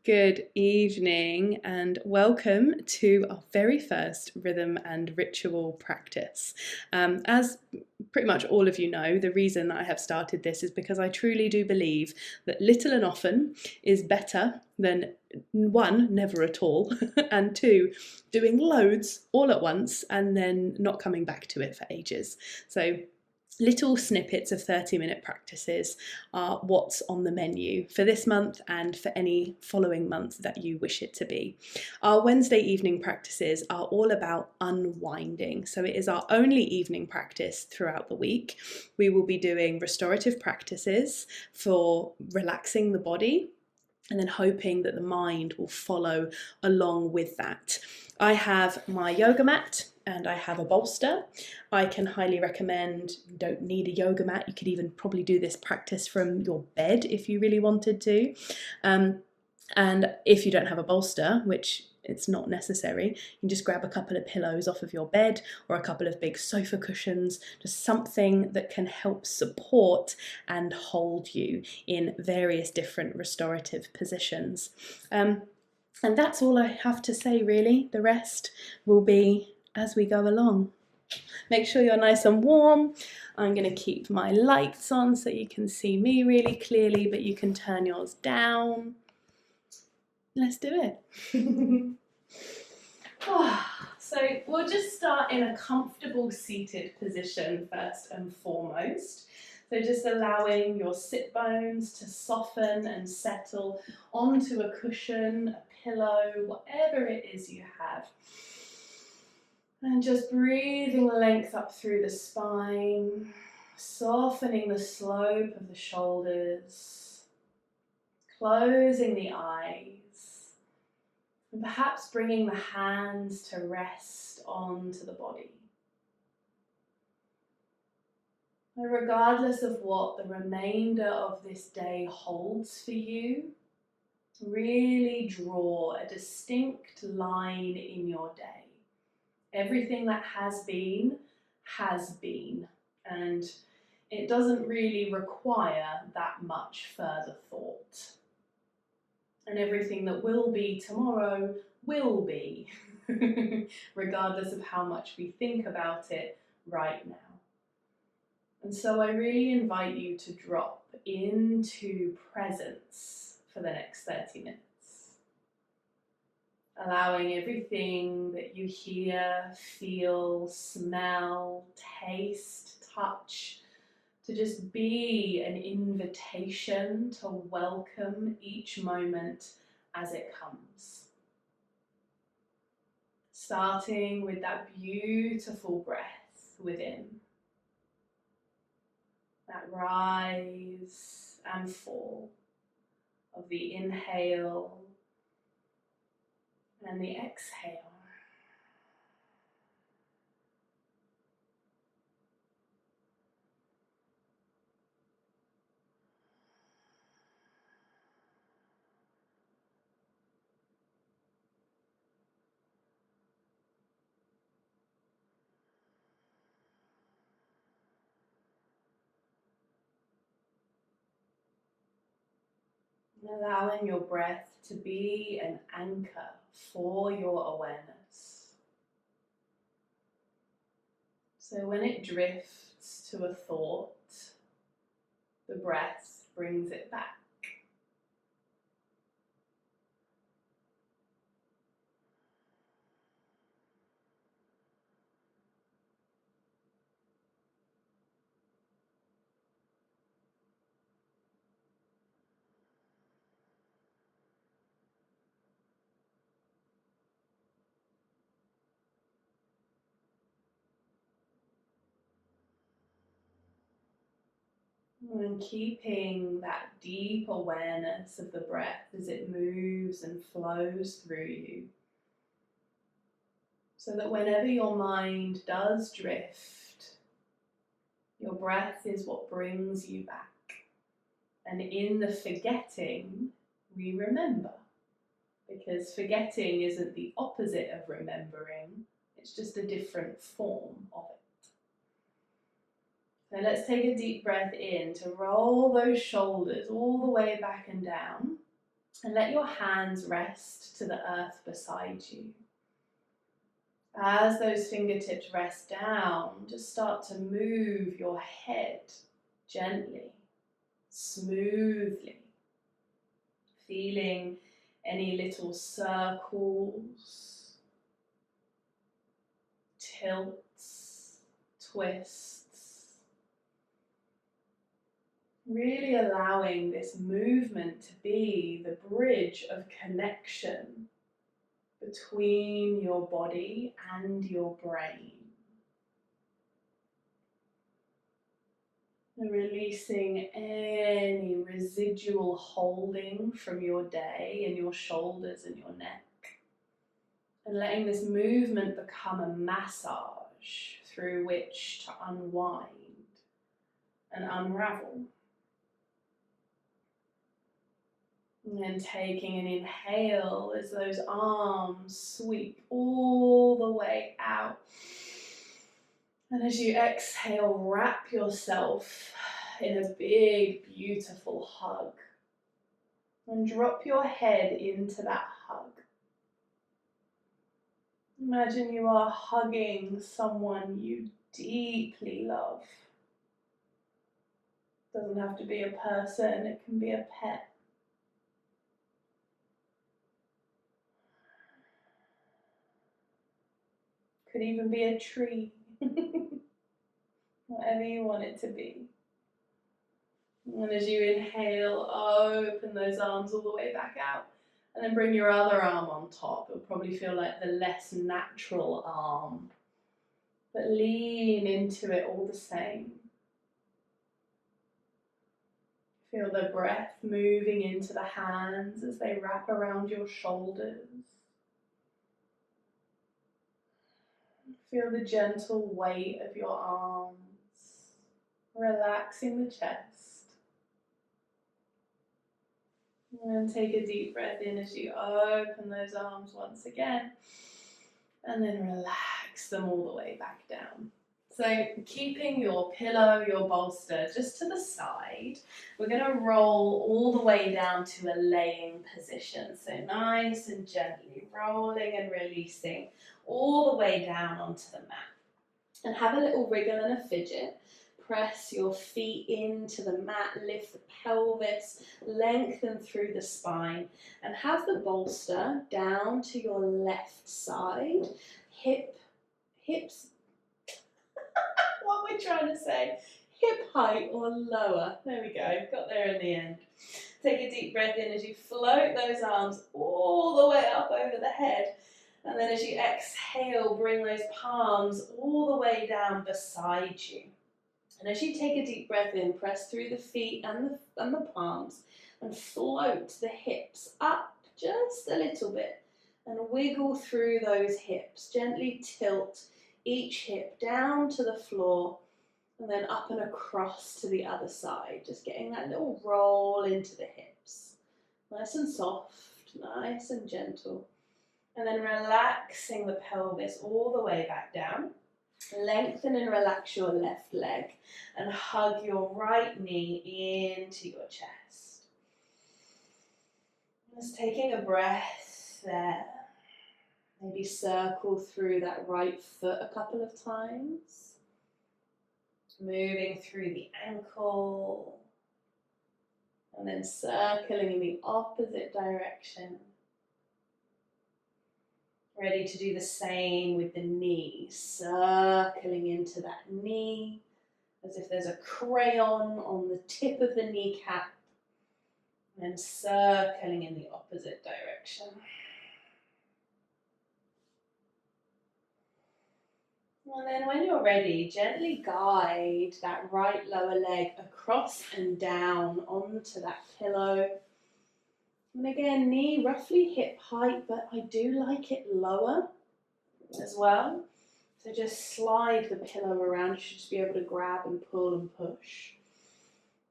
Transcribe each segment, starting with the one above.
Good evening and welcome to our very first rhythm and ritual practice. As pretty much all of you know, the reason that I have started this is because I truly do believe that little and often is better than one, never at all, and two, doing loads all at once and then not coming back to it for ages. So little snippets of 30-minute practices are what's on the menu for this month and for any following month that you wish it to be. Our Wednesday evening practices are all about unwinding. So it is our only evening practice throughout the week. We will be doing restorative practices for relaxing the body and then hoping that the mind will follow along with that. I have my yoga mat and I have a bolster. I can highly recommend, you don't need a yoga mat, you could even probably do this practice from your bed if you really wanted to. And if you don't have a bolster, which it's not necessary, you can just grab a couple of pillows off of your bed or a couple of big sofa cushions, just something that can help support and hold you in various different restorative positions. And that's all I have to say really. The rest will be as we go along. Make sure you're nice and warm. I'm going to keep my lights on so you can see me really clearly, but you can turn yours down. Let's do it. So we'll just start in a comfortable seated position first and foremost. So just allowing your sit bones to soften and settle onto a cushion, a pillow, whatever it is you have. And just breathing length up through the spine, softening the slope of the shoulders, closing the eyes. And perhaps bringing the hands to rest onto the body. And regardless of what the remainder of this day holds for you, really draw a distinct line in your day. Everything that has been, and it doesn't really require that much further thought. And everything that will be tomorrow will be, regardless of how much we think about it right now. And so I really invite you to drop into presence for the next 30 minutes. Allowing everything that you hear, feel, smell, taste, touch, to just be an invitation to welcome each moment as it comes. Starting with that beautiful breath within. That rise and fall of the inhale and the exhale. Allowing your breath to be an anchor for your awareness. So when it drifts to a thought, the breath brings it back. And keeping that deep awareness of the breath as it moves and flows through you. So that whenever your mind does drift, your breath is what brings you back. And in the forgetting, we remember. Because forgetting isn't the opposite of remembering, it's just a different form of it. So let's take a deep breath in to roll those shoulders all the way back and down. And let your hands rest to the earth beside you. As those fingertips rest down, just start to move your head gently, smoothly, feeling any little circles, tilts, twists. Really allowing this movement to be the bridge of connection between your body and your brain. And releasing any residual holding from your day in your shoulders and your neck. And letting this movement become a massage through which to unwind and unravel. And then taking an inhale as those arms sweep all the way out. And as you exhale, wrap yourself in a big, beautiful hug. And drop your head into that hug. Imagine you are hugging someone you deeply love. Doesn't have to be a person, it can be a pet. Could even be a tree. Whatever you want it to be. And as you inhale, open those arms all the way back out. And then bring your other arm on top. It'll probably feel like the less natural arm. But lean into it all the same. Feel the breath moving into the hands as they wrap around your shoulders. Feel the gentle weight of your arms, relaxing the chest. And then take a deep breath in as you open those arms once again. And then relax them all the way back down. So keeping your pillow, your bolster just to the side, we're going to roll all the way down to a laying position. So nice and gently rolling and releasing all the way down onto the mat. And have a little wriggle and a fidget. Press your feet into the mat, lift the pelvis, lengthen through the spine, and have the bolster down to your left side, hips, what we're trying to say, hip height or lower. There we go, got there in the end. Take a deep breath in as you float those arms all the way up over the head. And then as you exhale, bring those palms all the way down beside you. And as you take a deep breath in, press through the feet and the palms and float the hips up just a little bit and wiggle through those hips. Gently tilt each hip down to the floor and then up and across to the other side. Just getting that little roll into the hips. Nice and soft, nice and gentle. And then relaxing the pelvis all the way back down. Lengthen and relax your left leg and hug your right knee into your chest. Just taking a breath there. Maybe circle through that right foot a couple of times. Moving through the ankle. And then circling in the opposite direction. Ready to do the same with the knee, circling into that knee as if there's a crayon on the tip of the kneecap and circling in the opposite direction. And then when you're ready, gently guide that right lower leg across and down onto that pillow. And again, knee roughly hip height, but I do like it lower as well. So just slide the pillow around. You should just be able to grab and pull and push.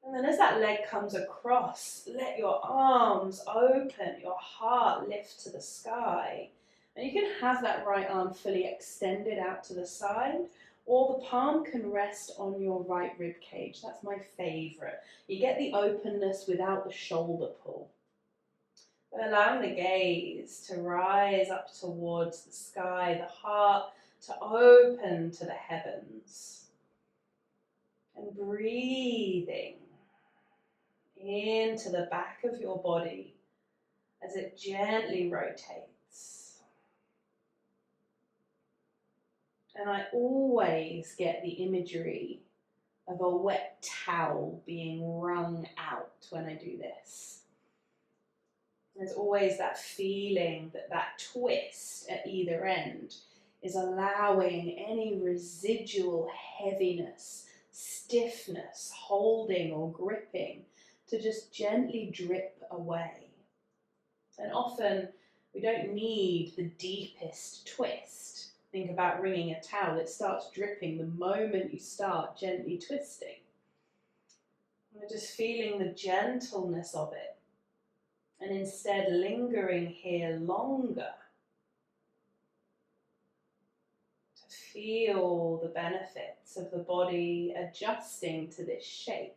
And then as that leg comes across, let your arms open, your heart lift to the sky. And you can have that right arm fully extended out to the side, or the palm can rest on your right rib cage. That's my favorite. You get the openness without the shoulder pull. Allowing the gaze to rise up towards the sky, the heart to open to the heavens. And breathing into the back of your body as it gently rotates. And I always get the imagery of a wet towel being wrung out when I do this. There's always that feeling that that twist at either end is allowing any residual heaviness, stiffness, holding or gripping to just gently drip away. And often we don't need the deepest twist. Think about wringing a towel, it starts dripping the moment you start gently twisting. We're just feeling the gentleness of it, and instead lingering here longer to feel the benefits of the body adjusting to this shape.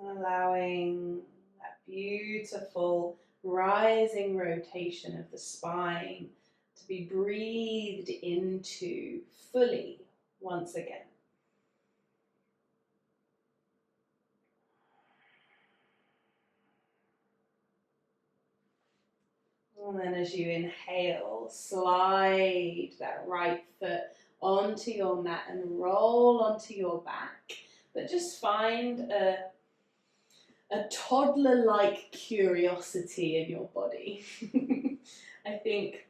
Allowing that beautiful rising rotation of the spine to be breathed into fully once again. And then as you inhale, slide that right foot onto your mat and roll onto your back. But just find a toddler-like curiosity in your body. I think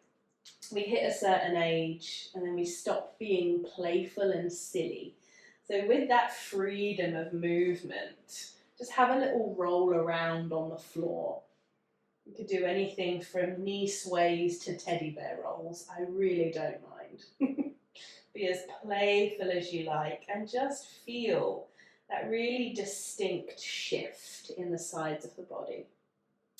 we hit a certain age and then we stop being playful and silly. So with that freedom of movement, just have a little roll around on the floor. You could do anything from knee sways to teddy bear rolls. I really don't mind. Be as playful as you like and just feel that really distinct shift in the sides of the body.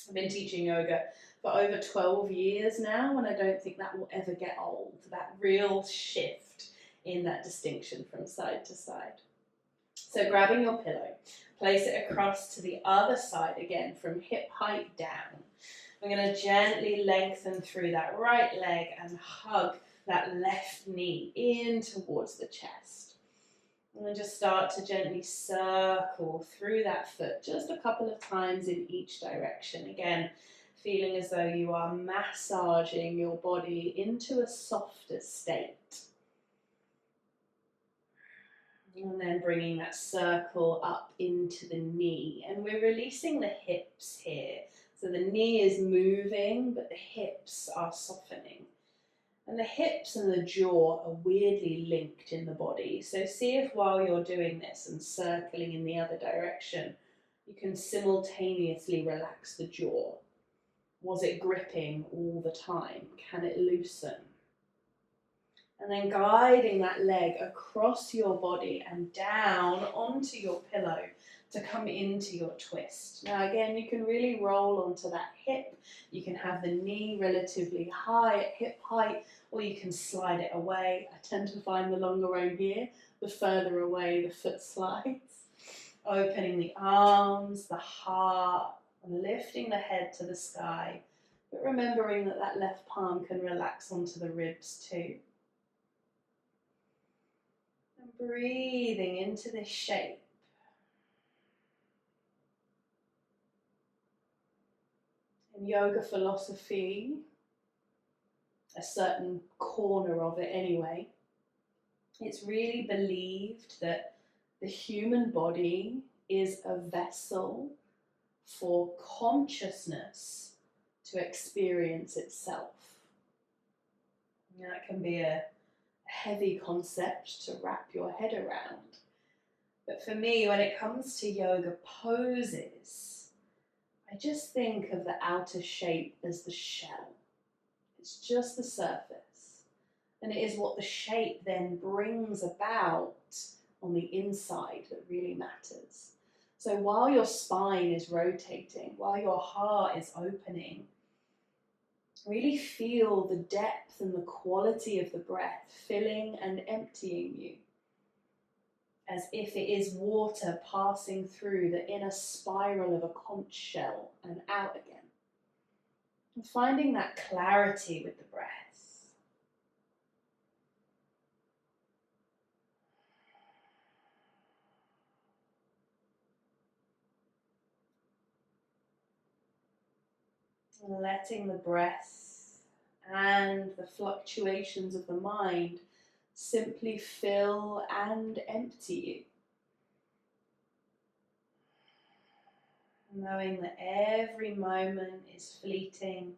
I've been teaching yoga for over 12 years now, and I don't think that will ever get old, that real shift in that distinction from side to side. So grabbing your pillow, place it across to the other side again from hip height down. I'm going to gently lengthen through that right leg and hug that left knee in towards the chest. And then just start to gently circle through that foot just a couple of times in each direction. Again, feeling as though you are massaging your body into a softer state. And then bringing that circle up into the knee. And we're releasing the hips here. So the knee is moving, but the hips are softening. And the hips and the jaw are weirdly linked in the body. So see if while you're doing this and circling in the other direction, you can simultaneously relax the jaw. Was it gripping all the time? Can it loosen? And then guiding that leg across your body and down onto your pillow to come into your twist. Now again, you can really roll onto that hip. You can have the knee relatively high at hip height, or you can slide it away. I tend to find the longer I'm here, the further away the foot slides. Opening the arms, the heart, and lifting the head to the sky. But remembering that that left palm can relax onto the ribs too. And breathing into this shape. In yoga philosophy, a certain corner of it anyway, it's really believed that the human body is a vessel for consciousness to experience itself. And that can be a heavy concept to wrap your head around. But for me, when it comes to yoga poses, I just think of the outer shape as the shell. It's just the surface. And it is what the shape then brings about on the inside that really matters. So while your spine is rotating, while your heart is opening, really feel the depth and the quality of the breath filling and emptying you, as if it is water passing through the inner spiral of a conch shell and out again. And finding that clarity with the breath. Letting the breath and the fluctuations of the mind simply fill and empty you. Knowing that every moment is fleeting.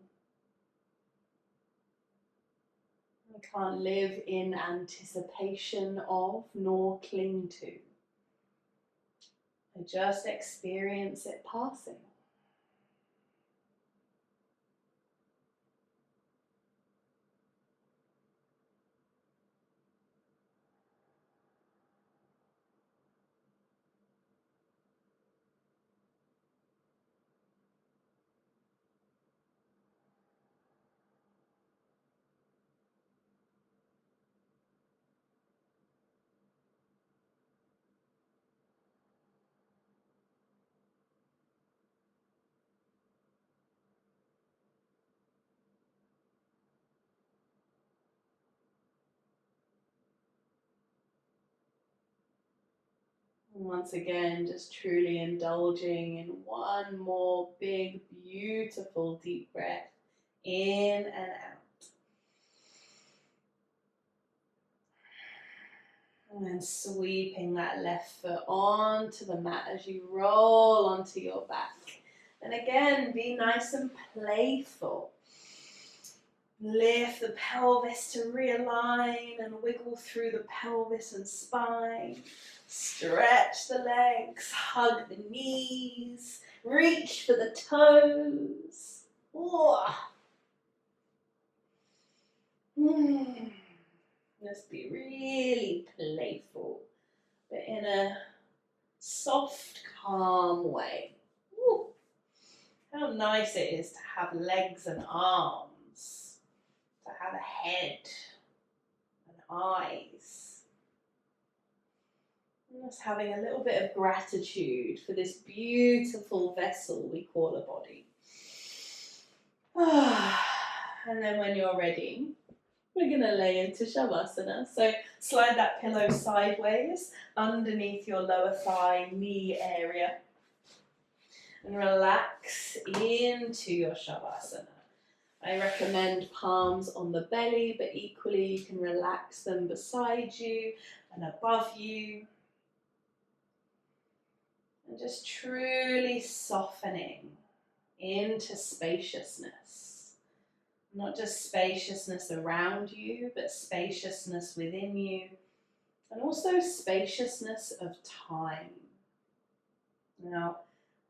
We can't live in anticipation of nor cling to. I just experience it passing. Once again, just truly indulging in one more big, beautiful deep breath in and out. And then sweeping that left foot onto the mat as you roll onto your back. And again, be nice and playful. Lift the pelvis to realign and wiggle through the pelvis and spine. Stretch the legs, hug the knees, reach for the toes. Just be really playful, but in a soft, calm way. Ooh. How nice it is to have legs and arms, to have a head and eyes. And just having a little bit of gratitude for this beautiful vessel we call a body. And then when you're ready, we're going to lay into Shavasana. So slide that pillow sideways underneath your lower thigh, knee area. And relax into your Shavasana. I recommend palms on the belly, but equally you can relax them beside you and above you. And just truly softening into spaciousness. Not just spaciousness around you, but spaciousness within you. And also spaciousness of time. Now,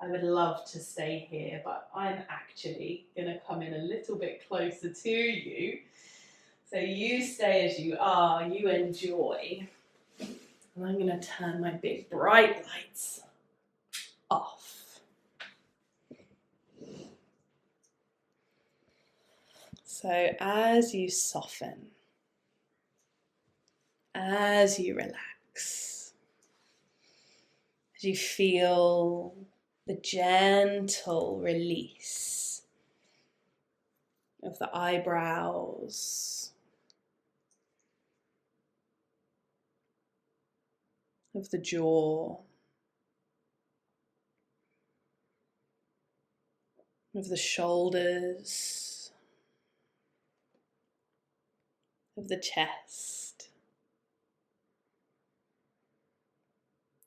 I would love to stay here, but I'm actually going to come in a little bit closer to you. So you stay as you are, you enjoy. And I'm going to turn my big bright lights off. So as you soften, as you relax, as you feel the gentle release of the eyebrows, of the jaw, of the shoulders, of the chest,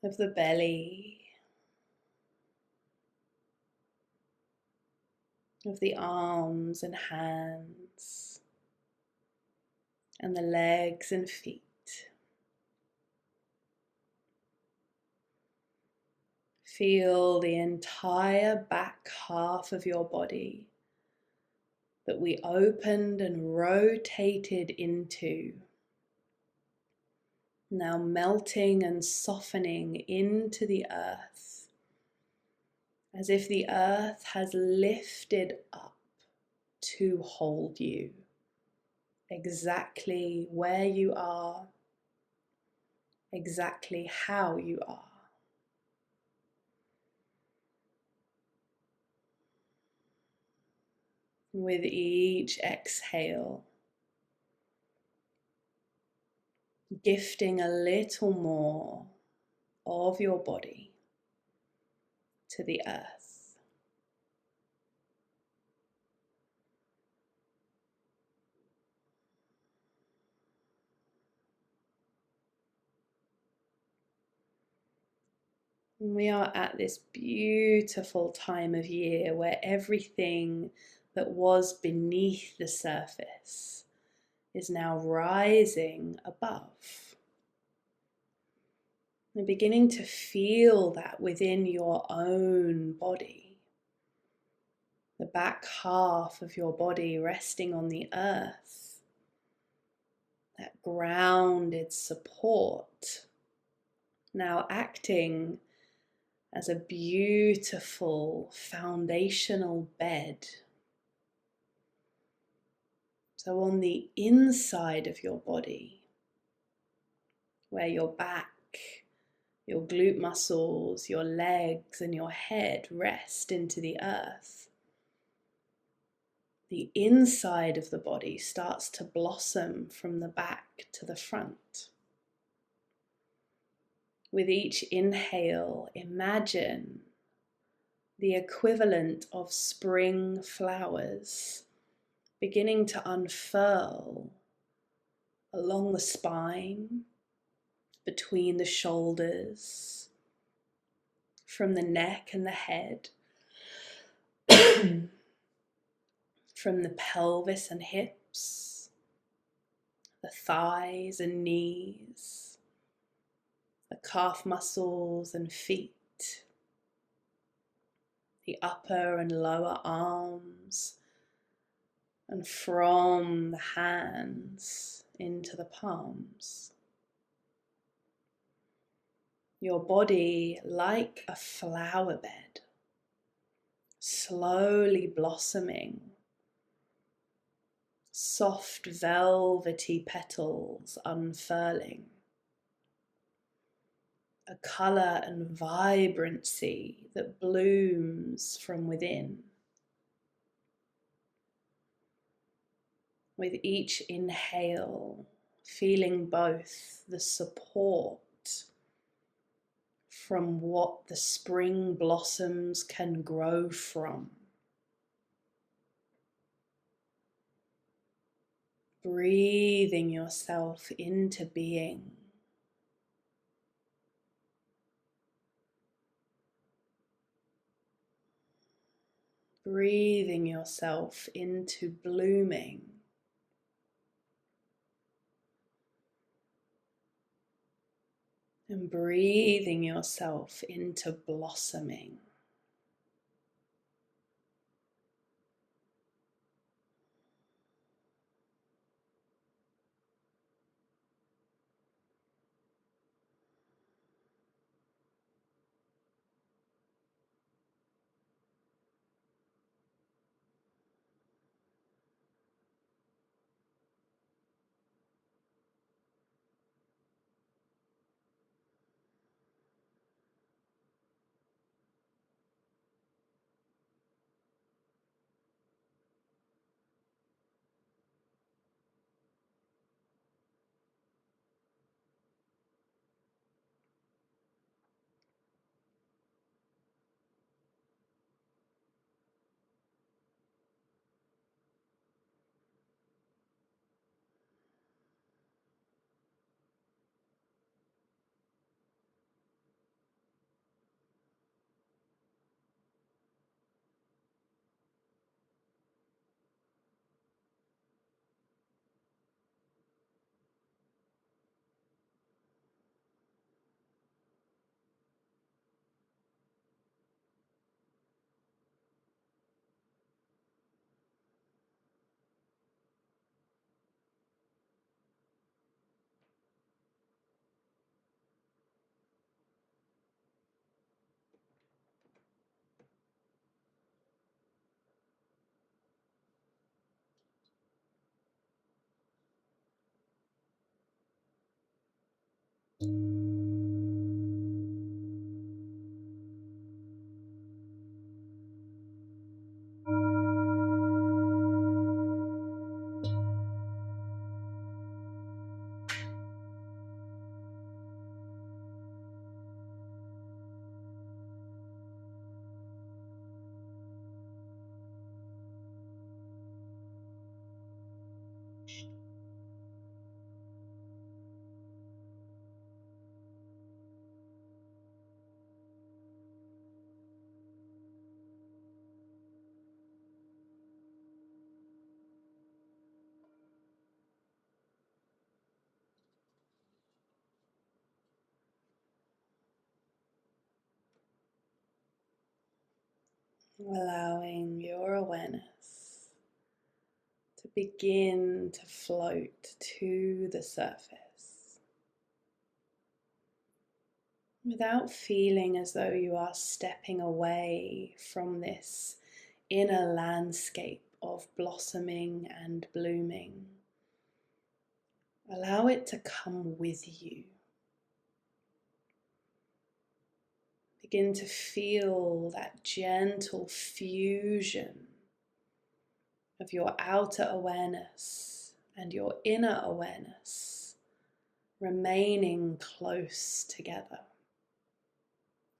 of the belly, of the arms and hands, and the legs and feet. Feel the entire back half of your body that we opened and rotated into, now melting and softening into the earth, as if the earth has lifted up to hold you exactly where you are, exactly how you are. With each exhale, gifting a little more of your body to the earth. We are at this beautiful time of year where everything that was beneath the surface is now rising above. And beginning to feel that within your own body. The back half of your body resting on the earth. That grounded support now acting as a beautiful foundational bed. So on the inside of your body, where your back, your glute muscles, your legs and your head rest into the earth, the inside of the body starts to blossom from the back to the front. With each inhale, imagine the equivalent of spring flowers beginning to unfurl along the spine, between the shoulders, from the neck and the head, from the pelvis and hips, the thighs and knees, the calf muscles and feet, the upper and lower arms, and from the hands into the palms. Your body like a flower bed, slowly blossoming, soft velvety petals unfurling, a colour and vibrancy that blooms from within. With each inhale, feeling both the support from what the spring blossoms can grow from, breathing yourself into being. Breathing yourself into blooming. And breathing yourself into blossoming. Allowing your awareness to begin to float to the surface without feeling as though you are stepping away from this inner landscape of blossoming and blooming. Allow it to come with you. Begin to feel that gentle fusion of your outer awareness and your inner awareness remaining close together.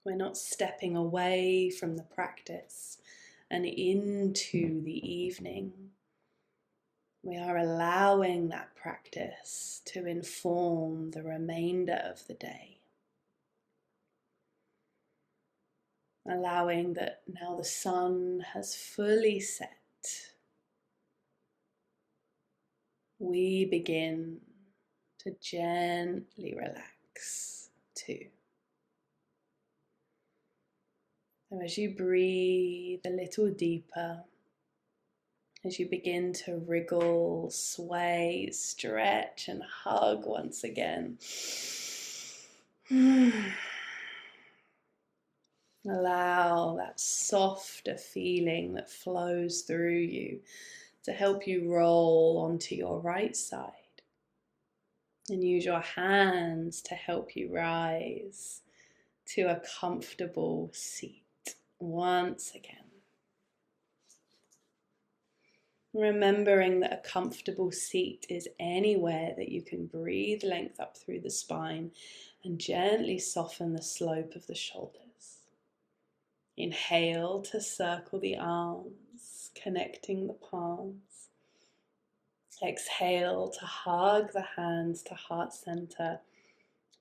We're not stepping away from the practice and into the evening. We are allowing that practice to inform the remainder of the day. Allowing that now the sun has fully set, we begin to gently relax too. So as you breathe a little deeper, as you begin to wriggle, sway, stretch and hug once again, allow that softer feeling that flows through you to help you roll onto your right side. And use your hands to help you rise to a comfortable seat once again. Remembering that a comfortable seat is anywhere that you can breathe length up through the spine and gently soften the slope of the shoulders. Inhale to circle the arms, connecting the palms. Exhale to hug the hands to heart center,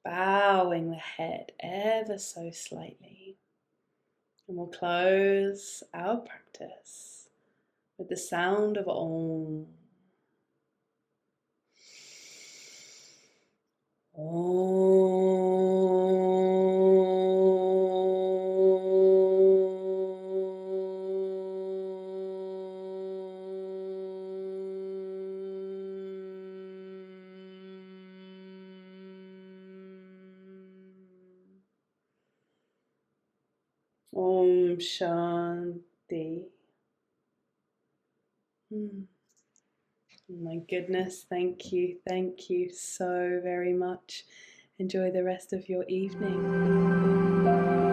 bowing the head ever so slightly. And we'll close our practice with the sound of Om. Om Shanti. My goodness, thank you so very much. Enjoy the rest of your evening.